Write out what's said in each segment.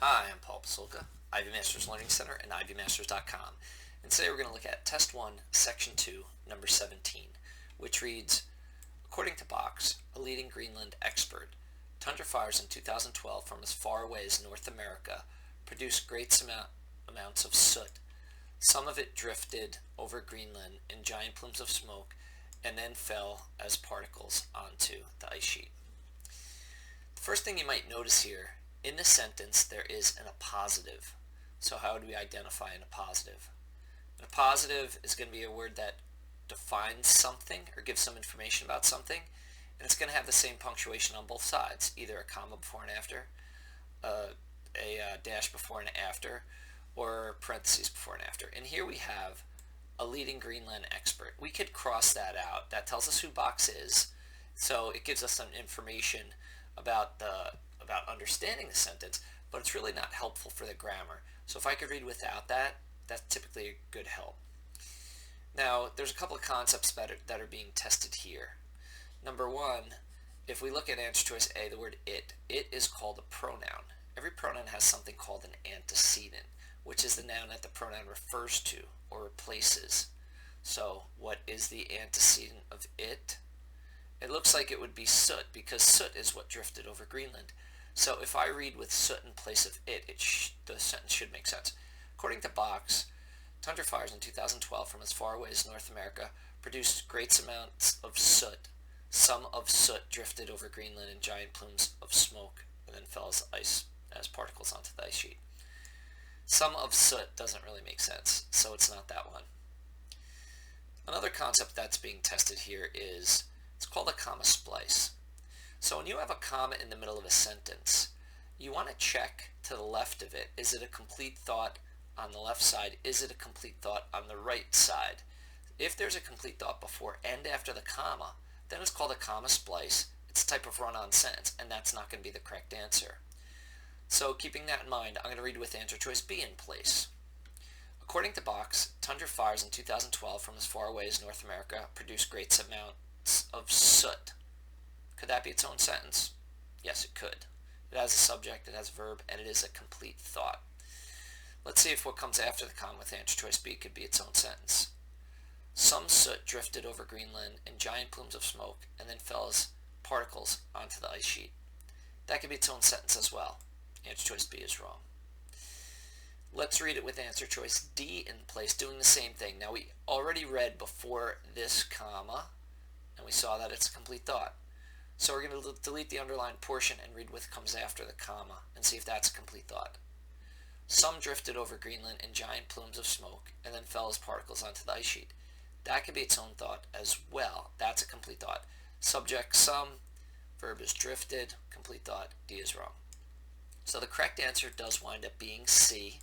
Hi, I'm Paul Pasulka, Ivy Masters Learning Center and ivymasters.com. And today we're going to look at Test 1, Section 2, number 17, which reads, according to Box, a leading Greenland expert, tundra fires in 2012 from as far away as North America produced great amounts of soot. Some of it drifted over Greenland in giant plumes of smoke and then fell as particles onto the ice sheet. The first thing you might notice here, in the sentence there is an appositive. So how do we identify an appositive? An appositive is going to be a word that defines something or gives some information about something, and it's going to have the same punctuation on both sides, either a comma before and after, a dash before and after, or parentheses before and after. And here we have a leading Greenland expert. We could cross that out. That tells us who Box is, so it gives us some information about understanding the sentence, but it's really not helpful for the grammar. So if I could read without that, that's typically a good help. Now, there's a couple of concepts that are being tested here. Number one, if we look at answer choice A, the word it is called a pronoun. Every pronoun has something called an antecedent, which is the noun that the pronoun refers to or replaces. So what is the antecedent of it? It looks like it would be soot, because soot is what drifted over Greenland. So if I read with soot in place of the sentence should make sense. According to Box, tundra fires in 2012 from as far away as North America produced great amounts of soot. Some of soot drifted over Greenland in giant plumes of smoke and then fell as particles onto the ice sheet. Some of soot doesn't really make sense, so it's not that one. Another concept that's being tested here is, it's called a comma splice. So when you have a comma in the middle of a sentence, you want to check to the left of it. Is it a complete thought on the left side? Is it a complete thought on the right side? If there's a complete thought before and after the comma, then it's called a comma splice. It's a type of run-on sentence, and that's not going to be the correct answer. So keeping that in mind, I'm going to read with answer choice B in place. According to Box, tundra fires in 2012 from as far away as North America produced great amounts of soot. Could that be its own sentence? Yes, it could. It has a subject, it has a verb, and it is a complete thought. Let's see if what comes after the comma with answer choice B could be its own sentence. Some soot drifted over Greenland in giant plumes of smoke and then fell as particles onto the ice sheet. That could be its own sentence as well. Answer choice B is wrong. Let's read it with answer choice D in place, doing the same thing. Now we already read before this comma, and we saw that it's a complete thought. So we're going to delete the underlined portion and read what comes after the comma and see if that's a complete thought. Some drifted over Greenland in giant plumes of smoke and then fell as particles onto the ice sheet. That could be its own thought as well. That's a complete thought. Subject some, verb is drifted, complete thought, D is wrong. So the correct answer does wind up being C.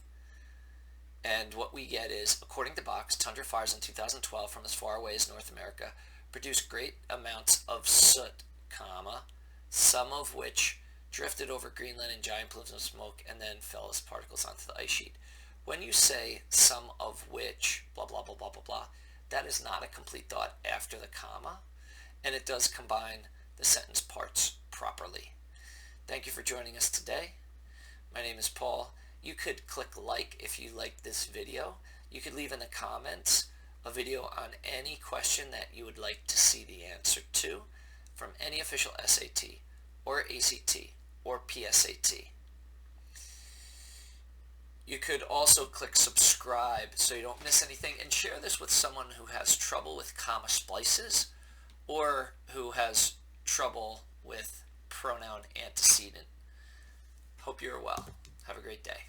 And what we get is, according to Box, tundra fires in 2012 from as far away as North America produced great amounts of soot, comma, some of which drifted over Greenland in giant plumes of smoke and then fell as particles onto the ice sheet. When you say some of which, blah, blah, blah, blah, blah, blah, that is not a complete thought after the comma, and it does combine the sentence parts properly. Thank you for joining us today. My name is Paul. You could click like if you liked this video. You could leave in the comments a video on any question that you would like to see the answer to from any official SAT or ACT or PSAT. You could also click subscribe so you don't miss anything, and share this with someone who has trouble with comma splices or who has trouble with pronoun antecedent. Hope you're well. Have a great day.